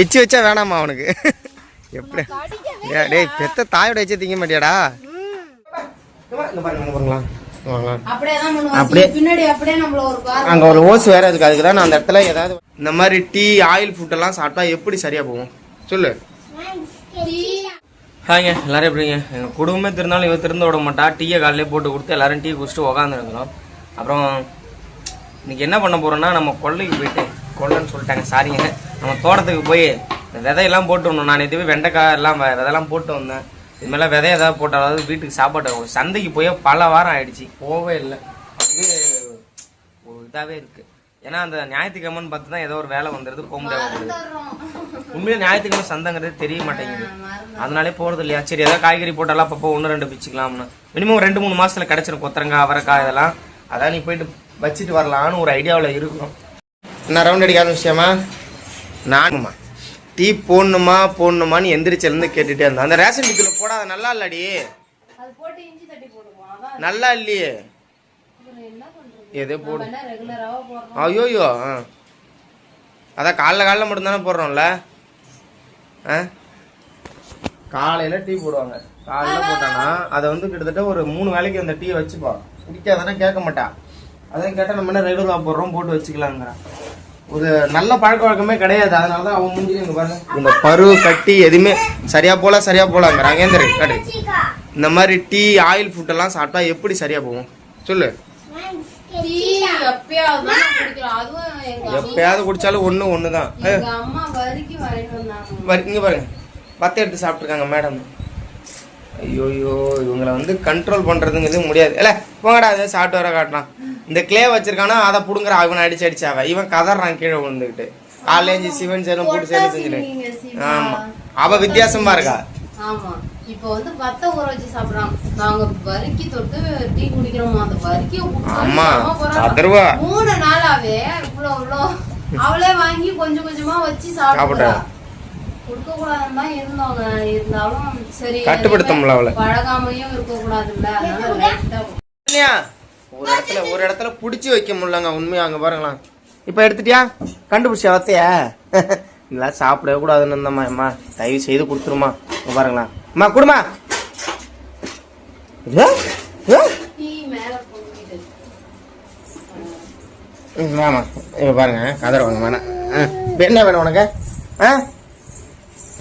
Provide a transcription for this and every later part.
எச்சி வச்சா வேணாமா அவனுக்கு எப்படி டேய் பெத்த தாயோட எச்ச திங்க மாட்டியாடா அங்க ஒரு ஓஸ் வேற இருக்கு அதுக்கு தான் நான் அந்த இடத்துல ஏதாவது இந்த மாதிரி டீ ஆயில் ஃபுட் எல்லாம் சாப்பிட்டா எப்படி சரியா போகும் சொல்லு. ஹாய்ங்க எல்லாரும் எப்படிங்க எங்கள் குடும்பமே திருந்தாலும் இவன் திறந்து விட மாட்டா டீயை காலையிலே போட்டு கொடுத்து எல்லாரும் டீ குடிச்சிட்டு உக்காந்துருக்கிறோம். அப்புறம் இன்னைக்கு என்ன பண்ண போறோம்னா நம்ம கொல்லைக்கு போயிட்டு கொல்லைன்னு சொல்லிட்டாங்க சாரிங்க நம்ம தோட்டத்துக்கு போய் விதையெல்லாம் போட்டு வந்தோம். நான் இதுவே வெண்டைக்காய் எல்லாம் விதையெல்லாம் போட்டு வந்தேன். இது மேலே விதை ஏதாவது போட்டாலும் வீட்டுக்கு சாப்பாடு சந்தைக்கு போய் பல வாரம் ஆயிடுச்சு போகவே இல்லை. அது ஒரு இதாகவே இருக்கு. ஏன்னா அந்த ஞாயிற்றுக்கிழமைன்னு பார்த்து தான் ஏதோ ஒரு வேலை வந்துடுது போக முடியாது. உண்மையிலே ஞாயிற்றுக்கிழமை சந்தைங்கிறது தெரிய மாட்டேங்குது அதனாலே போகிறது இல்லையா. சரி ஏதாவது காய்கறி போட்டாலாம் அப்பப்போ 1-2 பிச்சுக்கலாம்னு மினிமம் 2-3 மாதத்தில் கிடச்சிரும் கொத்தரங்காய் அவரைக்காய் இதெல்லாம். அதான் நீ போயிட்டு வச்சுட்டு வரலான்னு ஒரு ஐடியாவில் இருக்கும். என்ன ரவுண்ட் அடிக்காத விஷயமா நானுமா டீ போடணுமான்னு எந்திரிச்சிலேருந்து கேட்டுகிட்டே இருந்தேன். அந்த ரேஷன் டிக்கில் போடாத நல்லா இல்லடி நல்லா இல்லையே எதே போடு ஐயோயோ அதான் காலைல மட்டும்தானே போடுறோம்ல. காலையில் டீ போடுவாங்க காலையில் போட்டானா அதை வந்து கிட்டத்தட்ட ஒரு 3 வேளைக்கு அந்த டீயை வச்சுப்பா குடிக்காதானே கேட்க மாட்டா. அதையும் கேட்டால் நம்ம என்ன ரெகுலராக போடுறோம் போட்டு வச்சுக்கலாங்கிறான். ஒரு நல்ல பழக்க வழக்கமே கிடையாது. அதனால தான் அவன் முடிஞ்சு இங்கே பாருங்க இந்த பரு கட்டி எதுவுமே சரியா போலாங்கிறாங்க. ஏன் தெரியும் இந்த மாதிரி டீ ஆயில் ஃபுட் எல்லாம் சாப்பிட்டா எப்படி சரியா போகும் சொல்லு. எப்பயாவது குடிச்சாலும் ஒண்ணுதான். இங்க பாருங்க பத்த எடுத்து சாப்பிட்டுருக்காங்க மேடம். ஐயோயோ இவங்களை வந்து கண்ட்ரோல் பண்றதுங்கிறது முடியாது. இல்ல போங்கடா அதை சாப்பிட்டு வர காட்டலாம். இந்த கிளே வச்சிருக்கானா அதை புடுங்குற அவனை அடிச்சாவ இவன் கதறான் கீழே விழுந்துக்கிட்டு காலேஜ் சிவன் சேலம் போட்டு சேலம் செஞ்சுட்டு. ஆமா அவ வித்தியாசமா இருக்கா. ஆமா இப்ப வந்து பத்த ஊற வச்சு சாப்பிடுறாங்க. நாங்க வரிக்கி தொட்டு டீ குடிக்கிறோம். அந்த வரிக்கி ஆமா 3 நாளாவே இவ்வளோ அவளே வாங்கி கொஞ்சம் கொஞ்சமா வச்சு சாப்பிடுறா. கொடுக்க கூடாதுன்னு தான் இருந்தாங்க. இருந்தாலும் சரி கட்டுப்படுத்தல அவளை பழகாமையும் இருக்க கூடாதுல்ல. அதனால ஒரு இடத்துல புடிச்சு வைக்க முடியலங்க உண்மையா. அங்க பாருங்களா இப்ப எடுத்துட்டியா கண்டுபிடிச்ச வத்தைய இல்ல சாப்பிடவே கூடாதுன்னு இருந்தம்மா. அம்மா தயவு செய்து கொடுத்துருமா பாருங்களா அம்மா குடுமா. ஆமா இப்ப பாருங்க கதற வாங்க வேணாம். என்ன வேணும் உனக்கு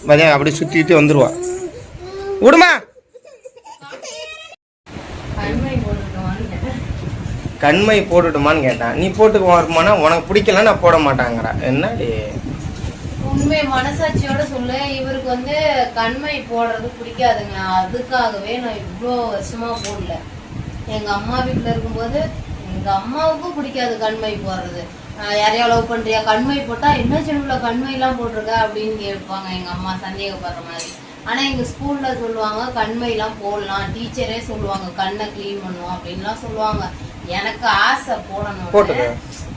மதியம் அப்படி சுத்திட்டு வந்துருவா விடுமா. கண்மை போட்டுட்டுமான்னு கேட்டான். நீ போட்டுக்கு வரமானா உனக்கு பிடிக்கல நான் போட மாட்டாங்கடா. என்னடி உண்மை மனசாட்சியோட சொல்ல இவருக்கு வந்து கண்மை போடுறது பிடிக்காதுங்க. அதுக்காகவே நான் இவ்வளோ வருஷமா போடல. எங்க அம்மா வீட்டுல இருக்கும்போது எங்க அம்மாவுக்கும் பிடிக்காது கண்மை போடுறது. யாரையா லவ் பண்றியா கண்மை போட்டா என்ன செலவுல கண்மை எல்லாம் போட்டிருக்க அப்படின்னு கேட்பாங்க எங்க அம்மா சந்தேகப்படுற மாதிரி. ஆனா எங்க ஸ்கூல்ல சொல்லுவாங்க கண்மை எல்லாம் போடலாம். டீச்சரே சொல்லுவாங்க கண்ணை கிளீன் பண்ணுவோம் அப்படின்லாம் சொல்லுவாங்க. எனக்கு ஆசை போடணும்.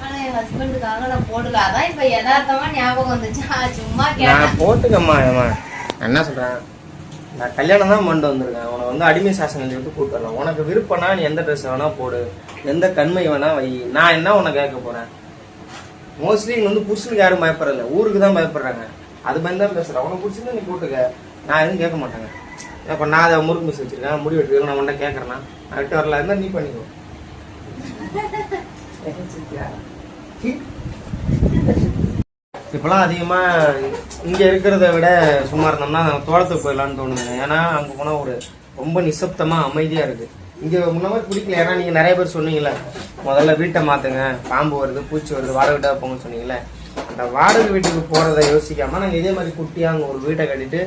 ஆனா என் ஹஸ்பண்டுக்காக நான் போடல. அதான் இப்ப யதார்த்தமா ஞாபகம் வந்துச்சு. சும்மா கேட்டேன் போட்டுக்கம்மா. என்ன சொல்றேன் நான் கல்யாணம் தான் பண்ணிட்டு வந்திருக்கேன். உனக்கு வந்து அடிமை சாசனம் விட்டு கூட்டு வரலாம். உனக்கு விருப்பம்னா நீ எந்த ட்ரெஸ் வேணா போடு எந்த கண்மை வேணா வை. நான் என்ன உன்னை கேட்க போறேன். மோஸ்ட்லி இங்க வந்து புருஷனுக்கு யாரும் பயப்படுறதில்ல ஊருக்கு தான் பயப்படுறாங்க. அது மாதிரி தான் பேசுறேன். உனக்கு புருஷன் நீ போட்டுக்க நான் எதுவும் கேட்க மாட்டாங்க. இப்போ நான் அதை முறுக்கு மிஸ் வச்சிருக்கேன் முடி வெட்டுருக்கேன் நான் உன்ன கேட்கறேன்னா நான் விட்டு வரல இருந்தா நீ பண்ணிக்கோ. இப்பெல்லாம் அதிகமா இங்க இருக்கிறத விட சும்மா இருந்தோம்னா தோட்டத்துக்கு போயிடலான்னு தோணுது. ஏன்னா அங்க போனா ஒரு ரொம்ப நிசப்தமா அமைதியா இருக்கு. இங்க முன்ன மாதிரி பிடிக்கல. ஏன்னா நீங்க நிறைய பேர் சொன்னீங்கல்ல முதல்ல வீட்டை மாத்துங்க பாம்பு வருது பூச்சி வருது வாடகை வீட்டா போங்கன்னு சொன்னீங்கல்ல. அந்த வாடகை வீட்டுக்கு போறதை யோசிக்காம நாங்க இதே மாதிரி குட்டியா அங்க ஒரு வீட்டை கட்டிட்டு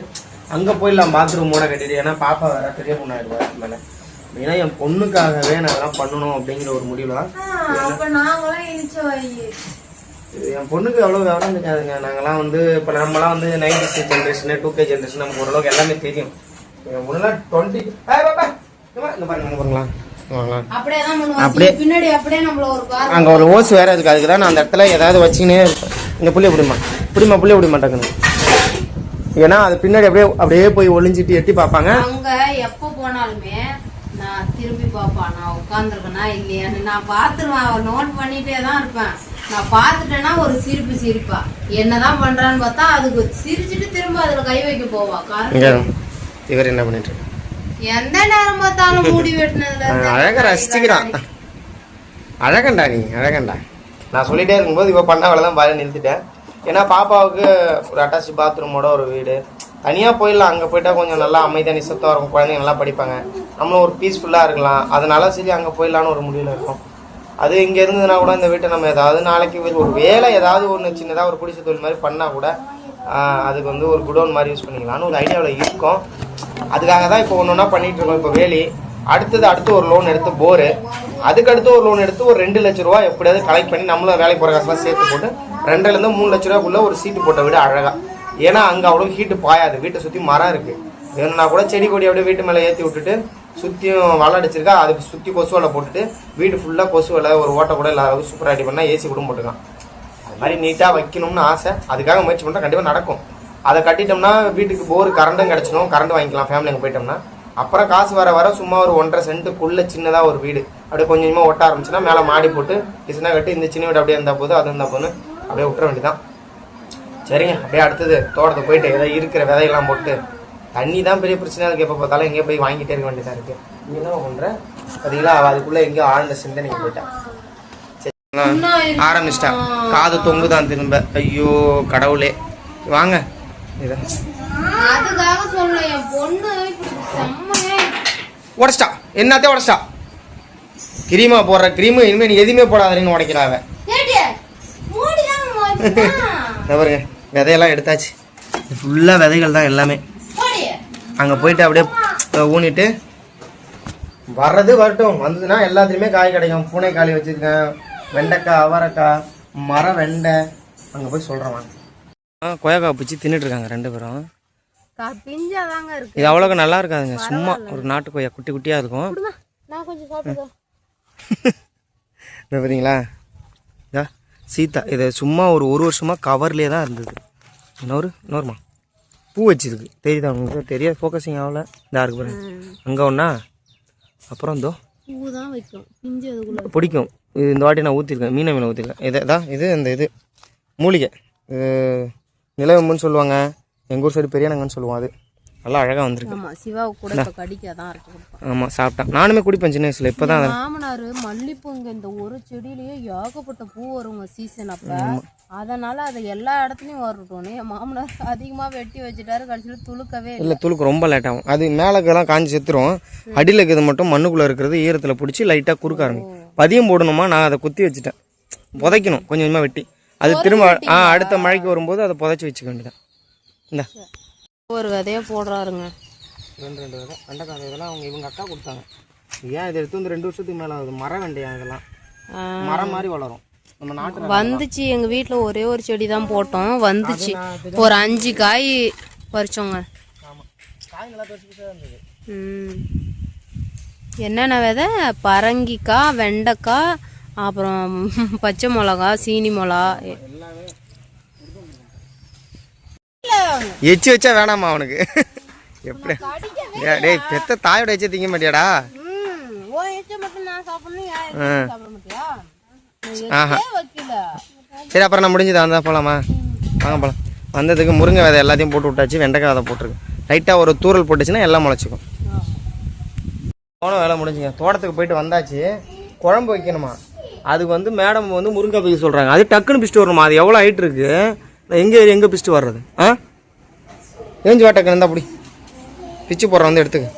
அங்க போயிடலாம் பாத்ரூமோட கட்டிட்டு. ஏன்னா பாப்பா வேற பெரிய பொண்ணாயிடுவா மேல. ஏன்னா என் பொண்ணுக்காகவே நான் அதெல்லாம் பண்ணணும் அப்படிங்கிற ஒரு முடிவுல தான். என் பொண்ணுக்கு எவ்வளவு விவரம் தெரியாதுங்க. நாங்கெல்லாம் வந்து இப்ப நம்மலாம் வந்து 90s ஜென்ரேஷன் 2K ஜென்ரேஷன் நமக்கு ஓரளவுக்கு எல்லாமே தெரியும். என் பொண்ணுலாம் 20 அங்க ஒரு ஓஸ் வேற இருக்கு. அதுக்குதான் நான் அந்த இடத்துல ஏதாவது வச்சுக்கினே இந்த புள்ளிய புடிமா விட மாட்டாங்க. ஏன்னா அது பின்னாடி அப்படியே போய் ஒளிஞ்சிட்டு எட்டி பாப்பாங்க. அங்க எப்ப போனாலுமே நான் திரும்பி பார்ப்பான் நான் உட்காந்துருக்கேனா இல்லையான்னு. நான் பார்த்துருவேன், அவன் நோட் பண்ணிட்டே தான் இருப்பேன். நான் பார்த்துட்டேன்னா ஒரு சிரிப்பா என்னதான் பண்றான்னு பார்த்தா அதுக்கு சிரிச்சுட்டு திரும்ப அதுல கை வைக்க போவா. இவர் என்ன பண்ணிட்டு எந்த நேரம் பார்த்தாலும் மூடி வெட்டினதுல அழகா ரசிச்சுக்கிறான். அழகண்டா நீ அழகண்டா. நான் சொல்லிட்டே இருக்கும்போது இவ பண்ண வேலை தான் பாரு நிறுத்திட்டேன். ஏன்னா பாப்பாவுக்கு ஒரு அட்டாச் பாத்ரூமோட ஒரு வீடு தனியாக போயிடலாம். அங்கே போயிட்டா கொஞ்சம் நல்லா அமைதியாக நிசப்தம் இருக்கும், குழந்தைங்க நல்லா படிப்பாங்க, நம்மளும் ஒரு பீஸ்ஃபுல்லாக இருக்கலாம். அதனால சரி அங்கே போயிடலான்னு ஒரு முடிவில் இருக்கும். அது இங்கே இருந்ததுன்னா கூட இந்த வீட்டை நம்ம ஏதாவது நாளைக்கு ஒரு வேலை ஏதாவது ஒன்று சின்னதாக ஒரு குடிசை தொழில் மாதிரி பண்ணால் கூட அதுக்கு வந்து ஒரு குடோன் மாதிரி யூஸ் பண்ணிக்கலாம்னு ஒரு ஐடியாவில் இருக்கும். அதுக்காக தான் இப்போ ஒன்று ஒன்றா பண்ணிகிட்டு இருக்கோம். இப்போ வேலி அடுத்து ஒரு லோன் எடுத்து போரு, அதுக்கடுத்து ஒரு லோன் எடுத்து ஒரு 2 லட்ச ரூபா எப்படியாவது கலெக்ட் பண்ணி நம்மளும் வேலைக்கு போகிற காசுலாம் சேர்த்து போட்டு 2லேருந்து 3 லட்ச ரூபாக்குள்ளே ஒரு சீட்டு போட்ட விட அழகாக. ஏன்னா அங்கே அவ்வளோ ஹீட்டு பாயாது, வீட்டை சுற்றி மரம் இருக்குது. வேணும்னா கூட செடி கொடி அப்படியே வீட்டு மேலே ஏற்றி விட்டுட்டு சுற்றியும் வலை அடிச்சிருக்கா, அதுக்கு சுற்றி கொசு வலை போட்டுட்டு வீடு ஃபுல்லாக கொசு வலை ஒரு ஓட்டை கூட இல்லாத சூப்பராக ரெடி பண்ணால் ஏசி கூட போட்டுக்கலாம். அது மாதிரி நீட்டாக வைக்கணும்னு ஆசை. அதுக்காக முயற்சி பண்ணுறா, கண்டிப்பாக நடக்கும். அதை கட்டிட்டோம்னா வீட்டுக்கு போர் கரண்டும் கிடச்சிடும், கரண்ட் வாங்கிக்கலாம் ஃபேமிலி அங்கே போயிட்டோம்னா. அப்புறம் காசு வர சும்மா ஒரு 1.5 சென்ட்டுக்குள்ளே சின்னதாக ஒரு வீடு அப்படியே கொஞ்சம் கொஞ்சமாக ஒட்ட ஆரம்பிச்சுன்னா மேலே மாடி போட்டு கிச்சனாக கட்டி இந்த சின்ன வீடு அப்படியே இருந்தால் போது அது இருந்தால் போது அப்படியே விட்டுற வேண்டியதான். சரிங்க, அப்படியே அடுத்தது தோட்டத்தை போயிட்டு ஏதாவது இருக்கிற விதையெல்லாம் போட்டு தண்ணி தான் பெரிய பிரச்சனையாக இருக்குது. எப்போ பார்த்தாலும் எங்கேயோ போய் வாங்கிட்டே இருக்க வேண்டியதாக இருக்குது. நீ என்ன பண்ணுற பார்த்தீங்களா, அதுக்குள்ளே எங்கேயோ ஆழ்ந்த சிந்தனை போயிட்டேன். சரி ஆரம்பிச்சிட்டேன், காது தொங்குதான் திரும்ப. ஐயோ கடவுளே, வாங்க இதை அதுக்காக சொல்ல என் பொண்ணு உடச்சிட்டா. என்னத்தையும் உடச்சிட்டா. கிரீமா போடுற கிரீமு இனிமேல் நீ எதுவுமே போடாதீன்னு உடைக்கிறாவ. பாருங்க விதையெல்லாம் எடுத்தாச்சு, ஃபுல்லாக விதைகள் தான் எல்லாமே. அங்கே போயிட்டு அப்படியே ஊனிட்டு வர்றது வரட்டும், வந்ததுன்னா எல்லாத்துலேயுமே காய் கிடைக்கும். பூனைக்காளி வச்சுருக்கேன், வெண்டைக்காய், அவரைக்காய், மரம் வெண்டை. அங்கே போய் சொல்கிறேன் வாங்க. கொய்யாக்காய் பிடிச்சி தின்னுட்டு இருக்காங்க 2 பேரும். இது அவ்வளோக்கு நல்லா இருக்காதுங்க, சும்மா ஒரு நாட்டு கொய்யா குட்டி குட்டியாக இருக்கும். பார்த்தீங்களா சீதா, இது சும்மா ஒரு வருஷமாக கவர்லேயே தான் இருந்தது. இன்னொருமா பூ வச்சிருக்கு, தெரியுதா உங்களுக்கு? தெரியாது, ஃபோக்கஸிங் ஆகல. இந்த இருக்கு பாருங்க, அங்கே ஒன்றா. அப்புறம் இதோ பிடிக்கும். இது இந்த வாட்டி நான் ஊற்றிருக்கேன், மீனை ஊற்றிருக்கேன். இது இந்த இது மூலிகை, நிலவம்புன்னு சொல்லுவாங்க, எங்கள் ஊர் சைடு பெரியானங்கன்னு சொல்லுவோம். அது நல்லா அழகாக வந்திருக்கு. ஆமாம் சாப்பிட்டேன், நானுமே குடிப்பேன் சின்ன வயசுல. இப்போ தான் மாமனார் மல்லிப்பூங்க இந்த ஒரு செடியிலேயே ஏகப்பட்ட பூ வருங்க சீசன் அப்போ. அதனால அதை எல்லா இடத்துலையும் வரட்டும். என் மாமனார் அதிகமாக வெட்டி வச்சுட்டாரு, கடைசியில் துளுக்கவே இல்லை. துளுக்கு ரொம்ப லேட் ஆகும், அது மேலக்கெல்லாம் காஞ்சி செத்துரும். அடியில் இருக்கிறது மட்டும் மண்ணுக்குள்ளே இருக்கிறது ஈரத்தில் பிடிச்சி லைட்டாக குறுக்க ஆரம்பிக்கும். பதியம் போடணுமா, நான் அதை குத்தி வச்சுட்டேன். புதைக்கணும் கொஞ்சம் கொஞ்சமாக வெட்டி, அது திரும்ப அடுத்த மழைக்கு வரும்போது அதை புதைச்சி வச்சுக்க வேண்டியதான். இந்த ஒரு விதைய போடுறாருங்க, 2 விதை. வெண்டைக்காய் இதெல்லாம் இவங்க அக்கா கொடுத்தாங்க. ஏன் இதை எடுத்து வந்து 2 வருஷத்துக்கு மேலே ஆகுது. மரம் வெண்டையா இதெல்லாம் மரம் மாதிரி வளரும். நம்ம நாட்டு வந்துச்சு. எங்கள் வீட்டில் ஒரே ஒரு செடி தான் போட்டோம், வந்துச்சு. ஒரு 5 காய் பறிச்சோங்க. என்னென்ன விதை? பரங்கிக்காய், வெண்டைக்காய், அப்புறம் பச்சை மிளகா, சீனி மிளகா. எச்சு வச்சா வேணாமா அவனுக்கு? எப்படி டேய் பெத்த தாயோட எச்ச திங்க மாட்டியாடா? சரி அப்புறம் நான் முடிஞ்சது வந்தா போகலாமா? வாங்க போகலாம். வந்ததுக்கு முருங்கை விதை எல்லாத்தையும் போட்டு விட்டாச்சு, வெண்டைக்காய் விதை போட்டிருக்கு. லைட்டாக ஒரு தூரல் போட்டுச்சுன்னா எல்லாம் முளைச்சிக்கும். போன வேலை முடிஞ்சுங்க. தோட்டத்துக்கு போயிட்டு வந்தாச்சு, குழம்பு வைக்கணுமா. அதுக்கு வந்து மேடம் வந்து முருங்கை பைக்க சொல்கிறாங்க. அது டக்குன்னு பிச்சுட்டு வரணுமா. அது எவ்வளோ ஹைட் இருக்குது, எங்கே பிச்சுட்டு வர்றது? ஏஞ்சி வாட்டக்கு இருந்தால் அப்படி பிச்சு போடுறேன் வந்து எடுத்துக்க.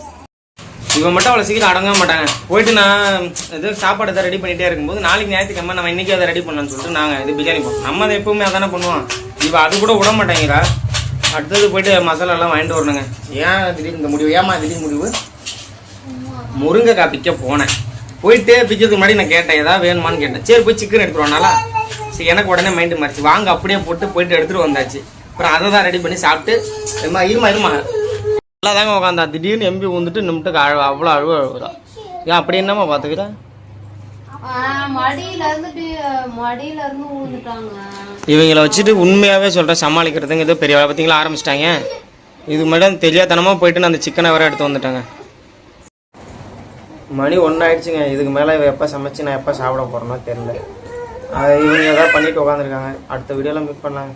இவன் மட்டும் அவ்வளோ சீக்கிரம் அடங்க மாட்டாங்க. போயிட்டு நான் இது சாப்பாடு எதாவது ரெடி பண்ணிகிட்டே இருக்கும்போது நாளைக்கு ஞாயிற்றுக்கிழமை நம்ம இன்றைக்கி அதை ரெடி பண்ணலான்னு சொல்லிட்டு நாங்கள் இது பிரியாணி போடுறோம். நம்ம அதை எப்பவுமே அதானே பண்ணுவோம். இவன் அது கூட விட மாட்டேங்கிறா. அடுத்தது போயிட்டு மசாலாலாம் வாங்கிட்டு வரணுங்க. ஏன் திடீர்னு இந்த முடிவு? ஏமா திடீர்னு முடிவு? முருங்கைக்காய் பிக்க போனேன். போயிட்டு பிக்கிறதுக்கு முன்னாடி நான் கேட்டேன் ஏதாவது வேணுமான்னு கேட்டேன். சரி போய் சிக்கன் எடுத்துருவானால சரி எனக்கு உடனே மைண்டு மாறிச்சு. வாங்க அப்படியே போயிட்டு எடுத்துகிட்டு வந்தாச்சு. அப்புறம் அதை தான் ரெடி பண்ணி சாப்பிட்டு இருமா நல்லா தாங்க உட்காந்தா. திடீர்னு எம்பி வந்துட்டு நிமிட்டுக்கு அவ்வளோ அழுவா. ஏன் அப்படி என்னம்மா பார்த்துக்கிறேன்? இவங்களை வச்சுட்டு உண்மையாகவே சொல்கிறேன், சமாளிக்கிறதுங்க ஏதோ பெரிய வேலை. பார்த்தீங்களா ஆரம்பிச்சிட்டாங்க. இது மட்டும் தெரியாதனமாக போயிட்டு நான் அந்த சிக்கனை வேற எடுத்து வந்துட்டாங்க. மணி 1 ஆயிடுச்சுங்க. இதுக்கு மேலே எப்போ சமைச்சு நான் எப்போ சாப்பிட போகிறேன்னா தெரில. இவங்க ஏதாவது பண்ணிட்டு உட்காந்துருக்காங்க. அடுத்த வீடியோவில் மீட் பண்ணலாங்க.